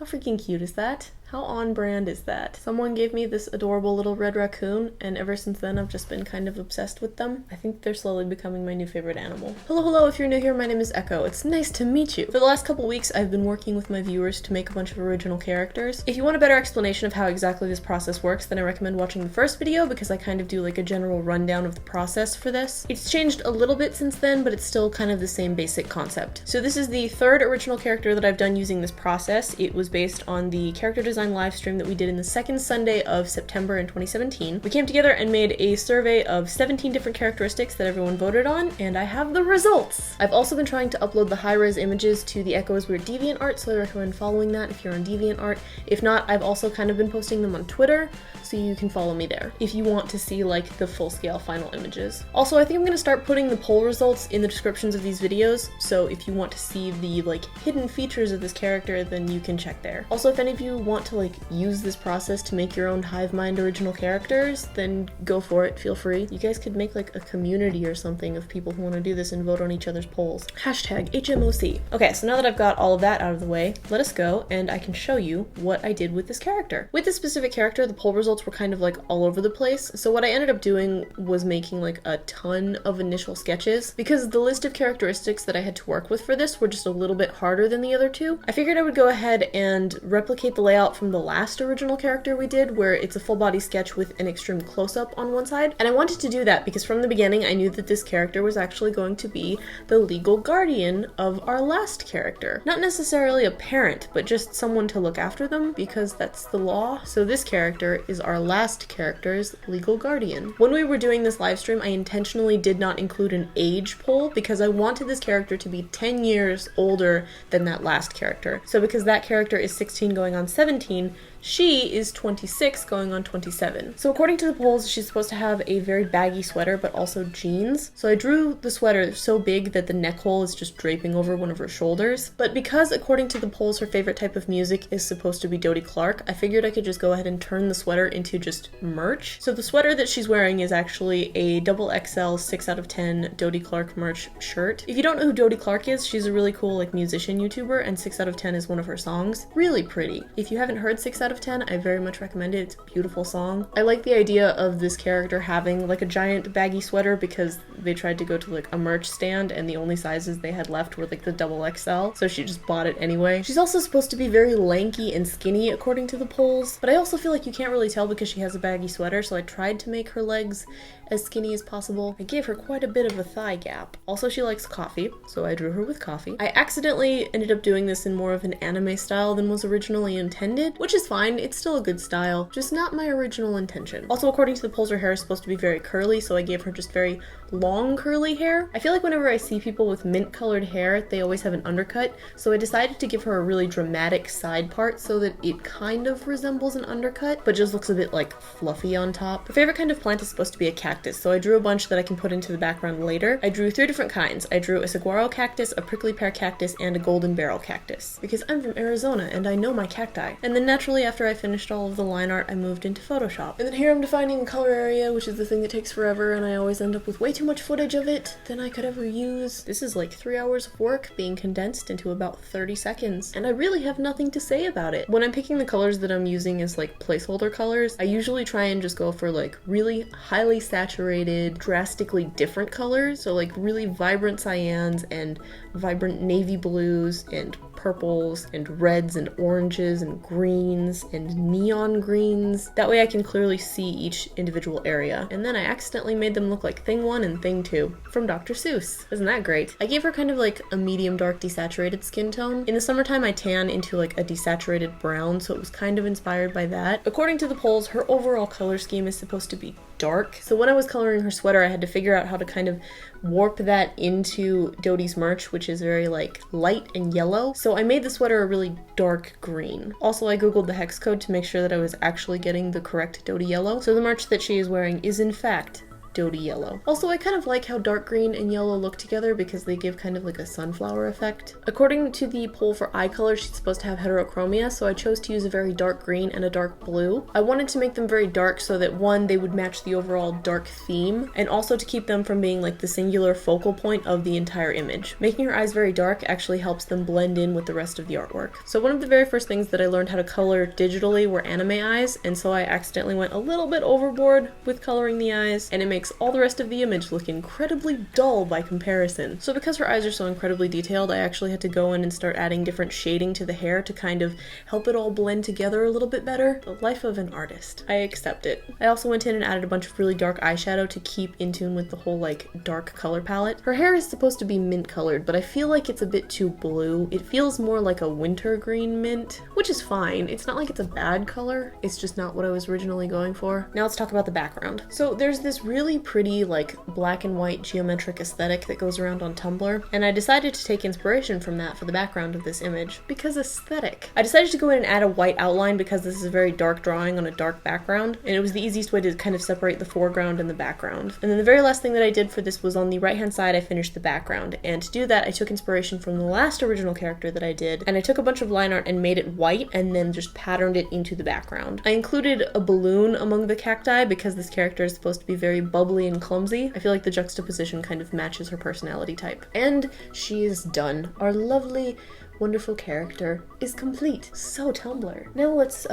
How freaking cute is that? How on brand is that? Someone gave me this adorable little red raccoon, and ever since then I've just been kind of obsessed with them. I think they're slowly becoming my new favorite animal. Hello, if you're new here, my name is Echo. It's nice to meet you. For the last couple weeks, I've been working with my viewers to make a bunch of original characters. If you want a better explanation of how exactly this process works, then I recommend watching the first video because I kind of do like a general rundown of the process for this. It's changed a little bit since then, but it's still kind of the same basic concept. So this is the third original character that I've done using this process. It was based on the character design live stream that we did in the second Sunday of September in 2017. We came together and made a survey of 17 different characteristics that everyone voted on, and I have the results! I've also been trying to upload the high-res images to the echoisweird DeviantArt, so I recommend following that if you're on DeviantArt. If not, I've also kind of been posting them on Twitter, so you can follow me there if you want to see like the full-scale final images. Also, I think I'm gonna start putting the poll results in the descriptions of these videos, so if you want to see the like hidden features of this character, then you can check there. Also, if any of you want to like use this process to make your own hive mind original characters, then go for it, feel free. You guys could make like a community or something of people who want to do this and vote on each other's polls. Hashtag HMOC. Okay, so now that I've got all of that out of the way, let us go and I can show you what I did with this character. With this specific character, the poll results were kind of like all over the place, so what I ended up doing was making like a ton of initial sketches. Because the list of characteristics that I had to work with for this were just a little bit harder than the other two, I figured I would go ahead and replicate the layout from the last original character we did, where it's a full body sketch with an extreme close-up on one side. And I wanted to do that because from the beginning I knew that this character was actually going to be the legal guardian of our last character. Not necessarily a parent, but just someone to look after them, because that's the law. So this character is our last character's legal guardian. When we were doing this live stream, I intentionally did not include an age poll because I wanted this character to be 10 years older than that last character. So because that character is 16 going on 17, she is 26 going on 27. So according to the polls, she's supposed to have a very baggy sweater, but also jeans. So I drew the sweater so big that the neck hole is just draping over one of her shoulders. But because according to the polls, her favorite type of music is supposed to be Dodie Clark, I figured I could just go ahead and turn the sweater into just merch. So the sweater that she's wearing is actually a XXL 6 out of 10 Dodie Clark merch shirt. If you don't know who Dodie Clark is, she's a really cool like musician YouTuber, and 6 out of 10 is one of her songs. Really pretty. If you haven't heard 6 out of 10, I very much recommend it. It's a beautiful song. I like the idea of this character having like a giant baggy sweater because they tried to go to like a merch stand and the only sizes they had left were like the XXL, so she just bought it anyway. She's also supposed to be very lanky and skinny according to the polls, but I also feel like you can't really tell because she has a baggy sweater, so I tried to make her legs as skinny as possible. I gave her quite a bit of a thigh gap. Also, she likes coffee, so I drew her with coffee. I accidentally ended up doing this in more of an anime style than was originally intended, which is fine. It's still a good style, just not my original intention. Also, according to the polls, her hair is supposed to be very curly, so I gave her just very long curly hair. I feel like whenever I see people with mint colored hair, they always have an undercut, so I decided to give her a really dramatic side part so that it kind of resembles an undercut, but just looks a bit like fluffy on top. Her favorite kind of plant is supposed to be a cactus, so I drew a bunch that I can put into the background later. I drew 3 different kinds. I drew a saguaro cactus, a prickly pear cactus, and a golden barrel cactus, because I'm from Arizona and I know my cacti. And then naturally, after I finished all of the line art, I moved into Photoshop. And then here I'm defining the color area, which is the thing that takes forever, and I always end up with way too much footage of it than I could ever use. This is like 3 hours of work being condensed into about 30 seconds, and I really have nothing to say about it. When I'm picking the colors that I'm using as like placeholder colors, I usually try and just go for like really highly saturated, drastically different colors, so like really vibrant cyans and vibrant navy blues and purples and reds and oranges and greens and neon greens. That way I can clearly see each individual area. And then I accidentally made them look like Thing 1 and Thing 2 from Dr. Seuss. Isn't that great? I gave her kind of like a medium dark desaturated skin tone. In the summertime I tan into like a desaturated brown, so it was kind of inspired by that. According to the polls, her overall color scheme is supposed to be dark. So when I was coloring her sweater, I had to figure out how to kind of warp that into Dodie's merch, which is very like light and yellow. So I made the sweater a really dark green. Also, I googled the hex code to make sure that I was actually getting the correct Dodie yellow. So the merch that she is wearing is in fact Dodie yellow. Also, I kind of like how dark green and yellow look together because they give kind of like a sunflower effect. According to the poll for eye color, she's supposed to have heterochromia, so I chose to use a very dark green and a dark blue. I wanted to make them very dark so that one, they would match the overall dark theme, and also to keep them from being like the singular focal point of the entire image. Making her eyes very dark actually helps them blend in with the rest of the artwork. So one of the very first things that I learned how to color digitally were anime eyes, and so I accidentally went a little bit overboard with coloring the eyes, and it makes all the rest of the image look incredibly dull by comparison. So because her eyes are so incredibly detailed, I actually had to go in and start adding different shading to the hair to kind of help it all blend together a little bit better. The life of an artist. I accept it. I also went in and added a bunch of really dark eyeshadow to keep in tune with the whole like dark color palette. Her hair is supposed to be mint colored, but I feel like it's a bit too blue. It feels more like a winter green mint, which is fine. It's not like it's a bad color. It's just not what I was originally going for. Now let's talk about the background. So there's this really pretty like black and white geometric aesthetic that goes around on Tumblr, and I decided to take inspiration from that for the background of this image because aesthetic. I decided to go in and add a white outline because this is a very dark drawing on a dark background, and it was the easiest way to kind of separate the foreground and the background. And then the very last thing that I did for this was on the right hand side I finished the background, and to do that I took inspiration from the last original character that I did, and I took a bunch of line art and made it white and then just patterned it into the background. I included a balloon among the cacti because this character is supposed to be very bubbly and clumsy. I feel like the juxtaposition kind of matches her personality type. And she is done. Our lovely, wonderful character is complete. So Tumblr. Now let's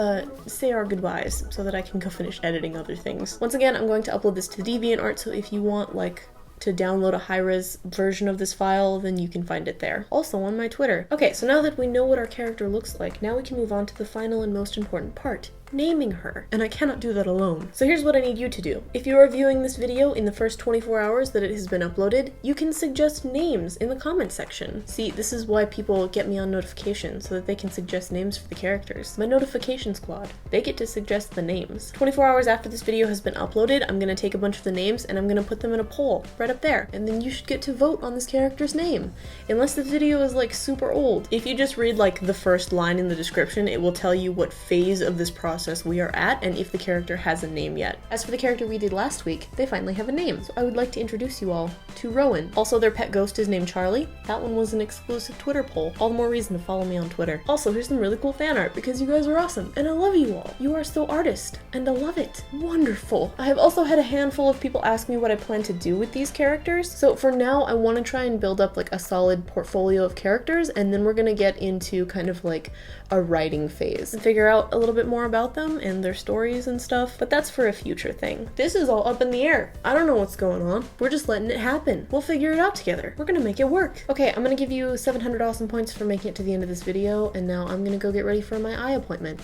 say our goodbyes so that I can go finish editing other things. Once again, I'm going to upload this to DeviantArt, so if you want like to download a high-res version of this file, then you can find it there. Also on my Twitter. Okay, so now that we know what our character looks like, now we can move on to the final and most important part. Naming her, and I cannot do that alone. So here's what I need you to do. If you are viewing this video in the first 24 hours that it has been uploaded, you can suggest names in the comment section. See, this is why people get me on notifications, so that they can suggest names for the characters. My notification squad, they get to suggest the names. 24 hours after this video has been uploaded, I'm gonna take a bunch of the names and I'm gonna put them in a poll right up there, and then you should get to vote on this character's name. Unless the video is like super old. If you just read like the first line in the description, it will tell you what phase of this process we are at and if the character has a name yet. As for the character we did last week, they finally have a name, so I would like to introduce you all to Rowan. Also, their pet ghost is named Charlie. That one was an exclusive Twitter poll. All the more reason to follow me on Twitter. Also, here's some really cool fan art because you guys are awesome and I love you all. You are so artist and I love it. Wonderful. I have also had a handful of people ask me what I plan to do with these characters. So for now, I want to try and build up like a solid portfolio of characters, and then we're gonna get into kind of like a writing phase and figure out a little bit more about them and their stories and stuff, but that's for a future thing. This is all up in the air. I don't know what's going on. We're just letting it happen. We'll figure it out together. We're gonna make it work. Okay, I'm gonna give you 700 awesome points for making it to the end of this video, and now I'm gonna go get ready for my eye appointment.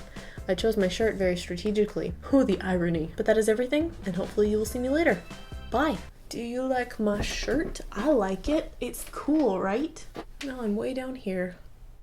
I chose my shirt very strategically. Ooh, the irony. But that is everything, and hopefully you will see me later. Bye. Do you like my shirt? I like it. It's cool, right? Now I'm way down here.